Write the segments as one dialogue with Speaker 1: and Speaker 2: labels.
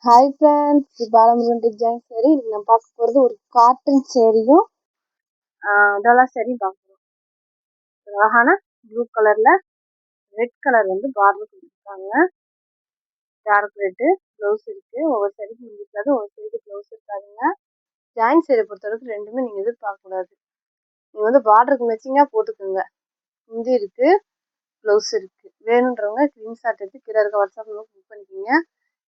Speaker 1: Hi friends, இது Balamurugan design sari. இன்னைக்கு நம்ம பார்க்க போகிறது ஒரு காட்டன் சேரீயும் இதெல்லாம் சேரீ பார்க்குறோம். அழகான ப்ளூ கலரில் ரெட் கலர் வந்து பார்டர் கொடுத்துருக்காங்க. டார்க் ரெட்டு ப்ளவுஸ் இருக்குது. ஒவ்வொரு சேரீக்கு இருக்காது, ஒவ்வொரு சேரீக்கு ப்ளவுஸ் இருக்காதுங்க. ஜாயின் சேரீ பொறுத்தளவுக்கு ரெண்டுமே நீங்கள் எதிர்பார்க்கக்கூடாது. நீங்கள் வந்து பார்டருக்கு மேட்சிங்காக போட்டுக்கோங்க. முந்தி இருக்குது, ப்ளவுஸ் இருக்குது. வேணுன்றவங்க ஸ்க்ரீன்ஷாட் எடுத்து கீழே இருக்க வாட்ஸ்அப் நம்பர் புக் பண்ணிக்கிங்க.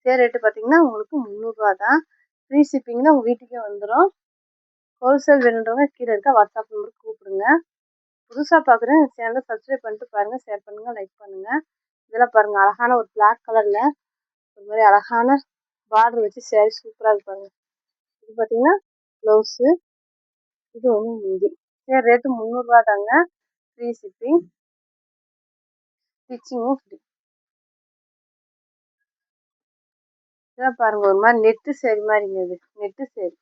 Speaker 1: சேரீ ரேட்டு பார்த்தீங்கன்னா உங்களுக்கு 300 தான். ஃப்ரீ ஷிப்பிங் தான், உங்கள் வீட்டுக்கே வந்துடும். ஹோல்சேல் வேணுன்றவங்க கீழே இருக்க வாட்ஸ்அப் நம்பருக்கு கூப்பிடுங்க. புதுசாக பார்க்குறேன், எங்கள் சேனலை சப்ஸ்கிரைப் பண்ணிட்டு பாருங்கள், ஷேர் பண்ணுங்கள், லைக் பண்ணுங்கள். இதெல்லாம் பாருங்கள், அழகான ஒரு பிளாக் கலரில் ஒரு மாதிரி அழகான பார்டர் வச்சு சேரீ சூப்பராக இருப்பாங்க. இது பார்த்தீங்கன்னா ப்ளவுஸு, இது வந்து முந்தி. சேரீ ரேட்டு 300 தாங்க. ஃப்ரீ ஷிப்பிங், ஸ்டிச்சிங்கும் ஃப்ரீ. இதெல்லாம் பாருங்கள், ஒரு மாதிரி நெட்டு சேரீ மாதிரிங்க. இது நெட்டு சேரீ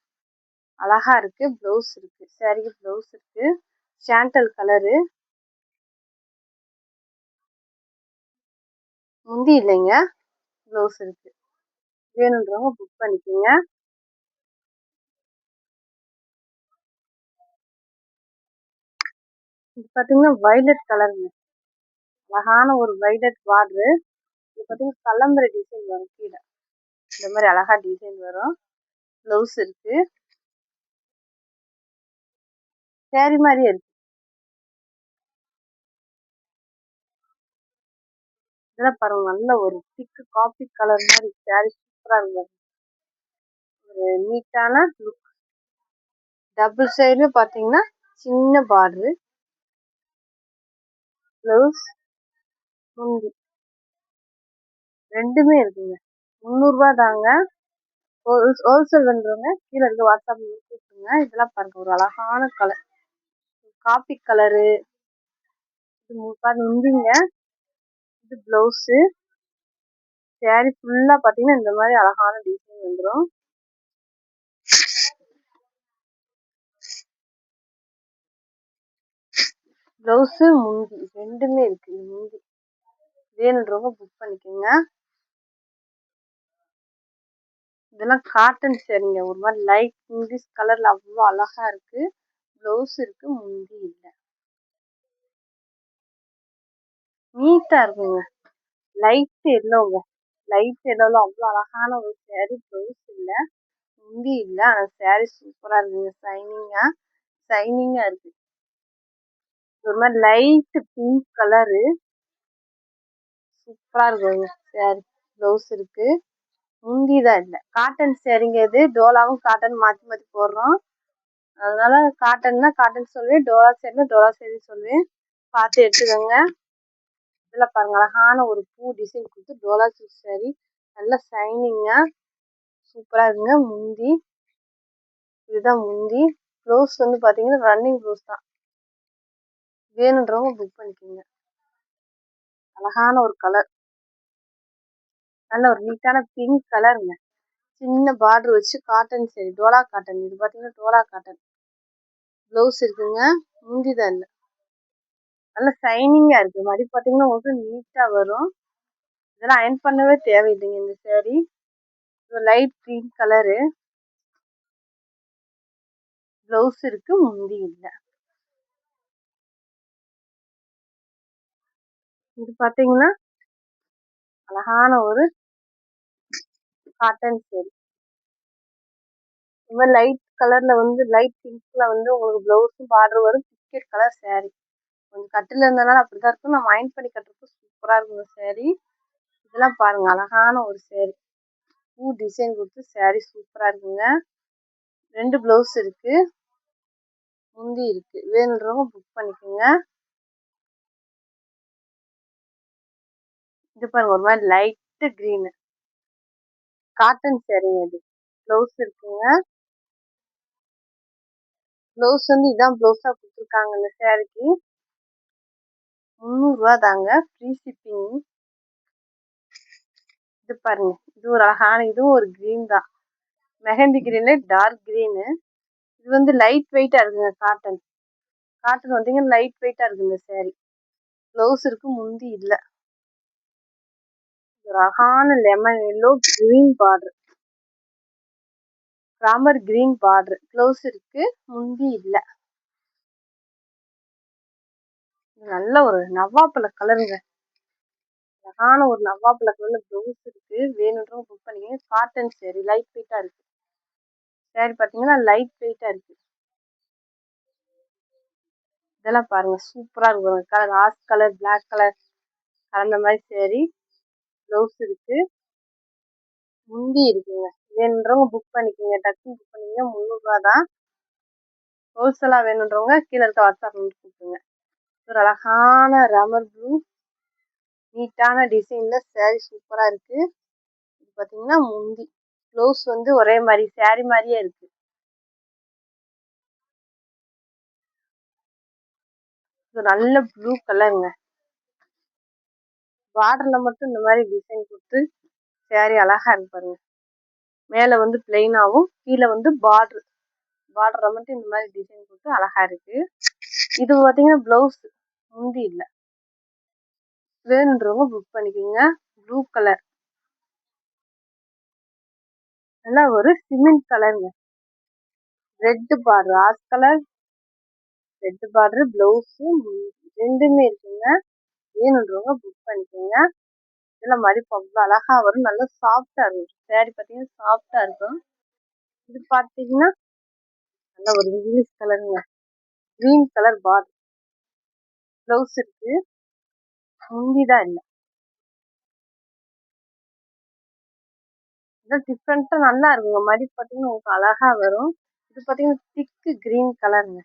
Speaker 1: அழகா இருக்கு. ப்ளவுஸ் இருக்கு, சேரீக்கு ப்ளவுஸ் இருக்கு. சாண்டல் கலரு, முந்தி இல்லைங்க, ப்ளவுஸ் இருக்கு. வேணுன்றவங்க புக் பண்ணிக்கோங்க. இது பார்த்தீங்கன்னா வைலட் கலருங்க, அழகான ஒரு வைலட் பார்டரு. இது பார்த்தீங்கன்னா கலம்பரை டிசைன் வரும் கீழே, இந்த மாதிரி அழகா டிசைன் வரும். ப்ளவுஸ் இருக்கு, சேரீ மாதிரியே இருக்கு. இதெல்லாம் பாருங்க, நல்ல ஒரு திக்கு காஃபி கலர் மாதிரி சேரீ சூப்பராக இருக்கும். ஒரு நீட்டான லுக். டபுள் சைடுமே பார்த்தீங்கன்னா சின்ன பார்டரு, ப்ளவுஸ், முந்தி ரெண்டுமே இருக்குங்க. 300 தாங்க. ஹோல்சேல் பண்ணுறவங்க கீழே இருக்க வாட்ஸ்அப் கூப்பிடுங்க. இதெல்லாம் பாருங்க, ஒரு அழகான கலர், காபி கலரு. இது பாருங்க முந்திங்க, இது ப்ளவுஸு. சேரீ ஃபுல்லாக பார்த்தீங்கன்னா இந்த மாதிரி அழகான டிசைன் வந்துடும். ப்ளவுஸு முந்தி ரெண்டுமே இருக்குது. முந்தி வேணுன்றவங்க புக் பண்ணிக்கோங்க. இதெல்லாம் காட்டன் சேரீங்க, ஒரு மாதிரி லைட் இங்கிலீஷ் கலரில் அவ்வளோ அழகாக இருக்குது. ப்ளவுஸ் இருக்குது, முந்தி இல்லை. நீட்டாக இருக்குங்க. லைட் எல்லோங்க, லைட் எல்லோவில் அவ்வளோ அழகான ஒரு சேரீ. ப்ளவுஸ் இல்லை, முந்தி இல்லை, ஆனால் சேரீ சூப்பராக இருக்குங்க. ஷைனிங்காக இருக்குது. ஒரு மாதிரி லைட் பிங்க் கலரு, சூப்பராக இருக்குங்க சேரீ. ப்ளவுஸ் இருக்குது, முந்தி தான் இல்லை. காட்டன் சேரீங்க இது. டோலாவும் காட்டன் மாற்றி மாற்றி போடுறோம், அதனால காட்டன்னா காட்டன் சொல்லுவேன், டோலா சேரீனா டோலா சேரீ சொல்லுவேன். பார்த்து எடுத்துக்கோங்க. இதில் பாருங்க, அழகான ஒரு பூ டிசைன் கொடுத்து டோலா சில்க் சேரீ, நல்லா ஷைனிங்காக சூப்பராக இருக்குங்க. முந்தி இதுதான் முந்தி. ப்ளவுஸ் வந்து பார்த்தீங்கன்னா ரன்னிங் ப்ளவுஸ் தான். வேணுன்றவங்க புக் பண்ணிக்கோங்க. அழகான ஒரு கலர், நல்ல ஒரு நீட்டான பிங்க் கலருங்க. சின்ன பார்டர் வச்சு காட்டன் சேரீ, டோலா காட்டன். இது பார்த்தீங்கன்னா டோலா காட்டன். ப்ளவுஸ் இருக்குங்க, முந்தி தான் இல்லை. நல்லா ஷைனிங்காக இருக்குது. மடி பார்த்தீங்கன்னா உங்களுக்கு நீட்டாக வரும். இதெல்லாம் அயன் பண்ணவே தேவையில்லைங்க. இந்த sari light green colour, blouse இருக்கு, முந்தி இல்லை. இது பார்த்தீங்கன்னா அழகான ஒரு காட்டன் சேரீ. இந்த மாதிரி லைட் கலர்ல வந்து லைட் பிங்க்ல வந்து உங்களுக்கு ப்ளவுஸும் பார்டர் வரும். பிஸ்கெட் கலர் சேரீ, கொஞ்சம் கட்டில் இருந்தனால அப்படிதான் இருக்கும். நம்ம அயன் பண்ணி கட்டுறப்போ சூப்பராக இருக்குங்க சேரீ. இதெல்லாம் பாருங்க, அழகான ஒரு சேரீ, பூ டிசைன் கொடுத்து சேரீ சூப்பராக இருக்குங்க. 2 ப்ளவுஸ் இருக்கு, முந்தி இருக்கு. வேணுன்றவங்க புக் பண்ணிக்கோங்க. இது பாருங்க, ஒரு மாதிரி லைட்டு க்ரீனு காட்டன் சேரீங்க இது. ப்ளவுஸ் இருக்குங்க. ப்ளவுஸ் வந்து இதான் ப்ளவுஸாக கொடுத்துருக்காங்க. இந்த சேரீக்கு 300 தாங்க. Free shipping. இது பாருங்க, இது ஒரு அழகான, இதுவும் ஒரு க்ரீன் தான். Mehndi green, dark green. இது வந்து லைட் வெயிட்டாக இருக்குங்க. காட்டன் காட்டன் வந்தீங்கன்னா லைட் வெயிட்டாக இருக்குது இந்த சேரீ. ப்ளவுஸ் இருக்கு, முந்தி இல்லை. ஒரு அழகான lemon yellow green border. Ramar green border, gloves இருக்கு, முந்தி இல்ல. நல்ல ஒரு நவ்வாப்பழ கலருங்க. அழகான ஒரு நவ்வாப்பழ கலர்ல ப்ளவுஸ் இருக்கு. வேணுன்றவங்க புக் பண்ணிக்கங்க. காட்டன் சேரீ, லைட் வெயிட்டா இருக்கு. சேரீ பாத்தீங்கன்னா லைட் வெயிட்டா இருக்கு. இதெல்லாம் பாருங்க, சூப்பரா இருக்கும் colour. Ash colour, black colour அந்த மாதிரி சேரீ. ப்ளவுஸ் இருக்கு, முந்தி இருக்குங்க. வேணுன்றவங்க புக் பண்ணிக்கோங்க. டக்குன்னு புக் பண்ணிக்கங்க. 300 ரூபா தான். ஹோல்சேலா வேணுன்றவங்க கீழே இருக்க வாட்ஸ்அப் நம்பர் கொடுத்துருங்க. ஒரு அழகான ராமர் ப்ளூ நீட்டான டிசைன்ல சேரீ சூப்பரா இருக்கு. இது பாத்தீங்கன்னா முந்தி. ப்ளவுஸ் வந்து ஒரே மாதிரி சேரீ மாதிரியே இருக்கு. இது நல்ல ப்ளூ கலருங்க. பார்டர்ல மட்டும் இந்த மாதிரி டிசைன் கொடுத்து சேரீ அழகா இருக்கு பாருங்க. மேல வந்து பிளெயினாவும், கீழே வந்து பார்டர்ல மட்டும் இந்த மாதிரி டிசைன் கொடுத்து அழகா இருக்கு. இது பாத்தீங்கன்னா பிளவுஸ், முந்தி இல்ல. வேணுன்றவங்க புக் பண்ணிக்கோங்க. ப்ளூ கலர், நல்லா ஒரு சிமெண்ட் கலருங்க. Red border, ash colour red border, blouse ரெண்டுமே இருக்குங்க. வேணுன்றவங்க புக் பண்ணிக்கோங்க. இதெல்லாம் மடிப்பு அவ்வளோ அழகா வரும். நல்லா சாஃப்டா இருக்கும். சேரீ பாத்தீங்கன்னா சாஃப்டா இருக்கும். இது பாத்தீங்கன்னா நல்ல ஒரு இங்கிலீஷ் கலருங்க. கிரீன் கலர் பார்டர், பிளவுஸ் இருக்கு, முந்திதான் இல்லை. இதான் டிஃப்ரெண்டா நல்லா இருக்குங்க. மடிப்பு பாத்தீங்கன்னா உங்களுக்கு அழகா வரும். இது பாத்தீங்கன்னா திக்கு கிரீன் கலருங்க.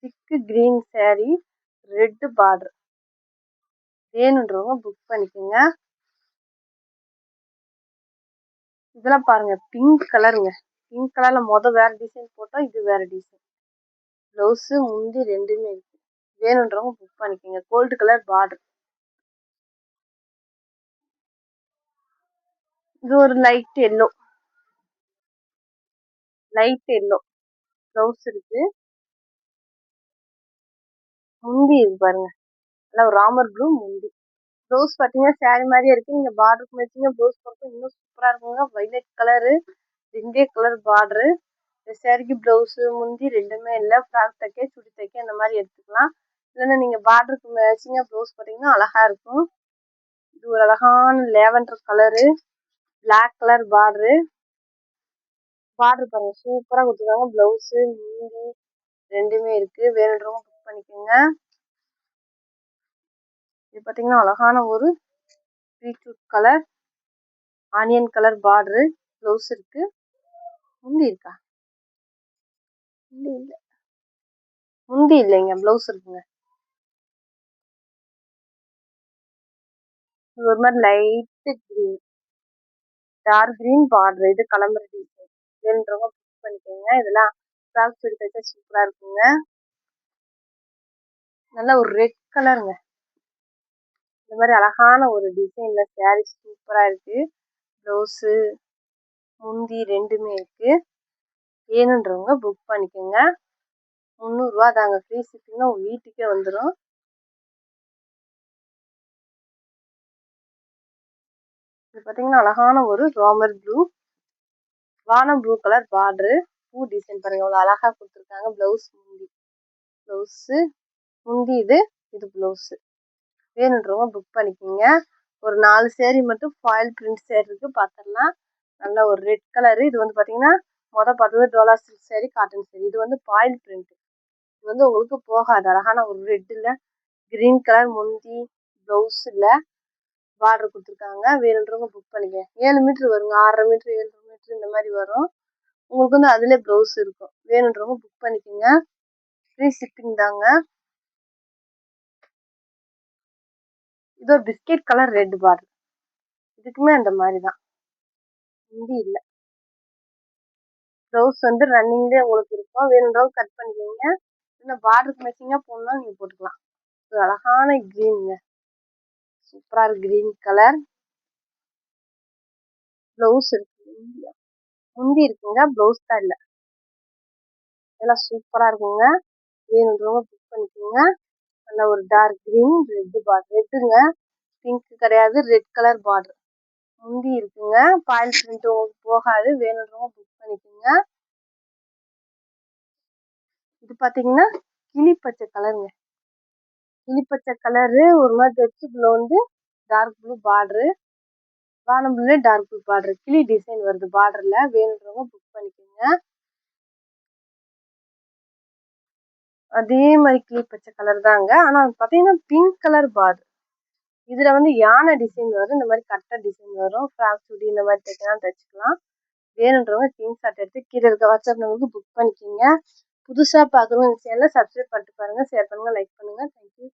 Speaker 1: திக்கு கிரீன் சேரீ, ரெட் பார்டர். வேணுன்றவங்க புக் பண்ணிக்கோங்க. இதெல்லாம் பாருங்க, பிங்க் கலருங்க. பிங்க் கலர்ல வேற டிசைன் போட்டோம், இது வேற டிசைன். பிளவுஸ் முந்தி ரெண்டுமே இருக்கு. வேணுன்றவங்க புக் பண்ணிக்கோங்க. Gold colour border. இது ஒரு light yellow, light yellow. Blouse இருக்கு, முந்தி இருக்கு பாருங்க. நல்லா ஒரு ராமர் ப்ளூ முந்தி. ப்ளவுஸ் பாத்தீங்கன்னா சேரீ மாதிரியே இருக்கு. நீங்க பார்டருக்கு வச்சீங்க ப்ளவுஸ் போட்டு இன்னும் சூப்பரா இருக்குங்க. வைலட் கலரு, ரெண்டே கலர் பார்டரு. இந்த சேரீக்கு பிளவுஸ் முந்தி ரெண்டுமே இல்லை. ஃப்ராக் தைக்க, சுடி தைக்க இந்த மாதிரி எடுத்துக்கலாம். இல்லைன்னா நீங்க பார்டருக்கு வச்சீங்க ப்ளவுஸ் போட்டீங்கன்னா அழகா இருக்கும். இது ஒரு அழகான lavender colour, black colour border. Border பாருங்க, சூப்பரா கொடுத்துருக்காங்க. பிளவுஸ் முந்தி ரெண்டுமே இருக்கு. வேணுன்றவங்க புக் பண்ணிக்கோங்க. இது பாத்தீங்கன்னா அழகான ஒரு beetroot colour, onion colour border. Blouse இருக்கு, முந்தி இருக்கா? முந்தி இல்ல, முந்தி இல்லைங்க, பிளவுஸ் இருக்குங்க. இது ஒரு மாதிரி light green, dark green border. இது கிளம்புற டிசைன். வேணுன்றவங்க புக் பண்ணிக்கோங்க. இதெல்லாம் ஃப்ராக் சுடி தைச்சா சூப்பரா இருக்குங்க. நல்ல ஒரு ரெட் கலருங்க. இந்த மாதிரி அழகான ஒரு டிசைன்ல சேரீ சூப்பரா இருக்கு. ப்ளவுஸ் முந்தி ரெண்டுமே இருக்கு. வேணுன்றவங்க புக் பண்ணிக்கோங்க. 300 ரூபா தாங்க. ஃப்ரீ ஷிப்பிங்னா உங்க வீட்டுக்கே வந்துடும். இது பாத்தீங்கன்னா அழகான ஒரு ராமர் ப்ளூ, வானம் ப்ளூ கலர் பார்டரு. பூ டிசைன் பாருங்க, எவ்வளவு அழகா கொடுத்துருக்காங்க. பிளவுஸ் முந்தி, பிளவுஸ் முந்தி இது, இது பிளவுஸ். வேணுன்றவங்க புக் பண்ணிக்கோங்க. ஒரு 4 சேரீ மட்டும் ஃபாயில் பிரிண்ட் சேரீ இருக்கு, பார்த்துடலாம். நல்ல ஒரு ரெட் கலரு. இது வந்து பாத்தீங்கன்னா பார்த்தது டோலா சில்க் சேரீ, காட்டன் சேரீ. இது வந்து ஃபாயில் பிரிண்ட். இது வந்து உங்களுக்கு போகாது. அழகான ஒரு ரெட்ல கிரீன் கலர் முந்தி, பிளவுஸ்ல பார்டர் கொடுத்துருக்காங்க. வேணுன்றவங்க புக் பண்ணிக்க. 7 மீட்டர் வருங்க. 6.5 மீட்டர், 7 மீட்டர் இந்த மாதிரி வரும். உங்களுக்கு வந்து அதுல பிளவுஸ் இருக்கும். வேணுன்றவங்க புக் பண்ணிக்கோங்க. ஃப்ரீ ஷிப்பிங் தாங்க. இது ஒரு பிஸ்கெட் கலர் ரெட் பார்டர். இதுக்குமே அந்த மாதிரி தான், முந்தி இல்லை. ப்ளவுஸ் வந்து ரன்னிங்லேயே உங்களுக்கு இருக்கும். வேணுன்றவங்க கட் பண்ணிக்கோங்க. இன்னும் பார்டருக்கு மேட்சிங்காக போடணும்னா நீங்கள் போட்டுக்கலாம். ஒரு அழகான கிரீனுங்க, சூப்பரா இருக்கு. கிரீன் கலர் பிளவுஸ் இருக்கு, முந்தி இருக்குங்க, பிளவுஸ் தான் இல்லை. இதெல்லாம் சூப்பரா இருக்குங்க. வேணுன்றவங்க புக் பண்ணிக்கோங்க. நல்ல ஒரு டார்க் கிரீன், ரெட் பார்டர். ரெட்டுங்க, பிங்க் கிடையாது, ரெட் கலர் பார்டர். முந்தி இருக்குங்க. பாயில் பிரிண்ட் உங்களுக்கு போகாது. வேணுன்றவங்க புக் பண்ணிக்கோங்க. இது பார்த்தீங்கன்னா கிளி பச்சை கலருங்க. கிளி பச்சை கலரு ஒரு மாதிரி ரெட் ப்ளூ வந்து டார்க் ப்ளூ பார்டரு, வானம் ப்ளூல டார்க் ப்ளூ பார்டரு, கிளி டிசைன் வருது பார்டர்ல. வேணுன்றவங்க புக் பண்ணிக்கோங்க. அதே மாதிரி கிளி பச்சை கலர் தாங்க. ஆனால் பார்த்தீங்கன்னா பிங்க் கலர் பார்டர். இதில் வந்து யானை டிசைன் வரும், இந்த மாதிரி கட்டை டிசைன் வரும். ஃப்ராக் சுடி இந்த மாதிரி தைக்கலாம், தைச்சிக்கலாம். வேணுன்றவங்க ஸ்க்ரீன்ஷாட் எடுத்து கீழே இருக்க வாட்ஸ்அப் நம்பருக்கு புக் பண்ணிக்கோங்க. புதுசாக பார்க்குறவங்க இந்த சேனலை சப்ஸ்கிரைப் பண்ணிட்டு பாருங்கள், ஷேர் பண்ணுங்கள், லைக் பண்ணுங்கள். தேங்க்யூ.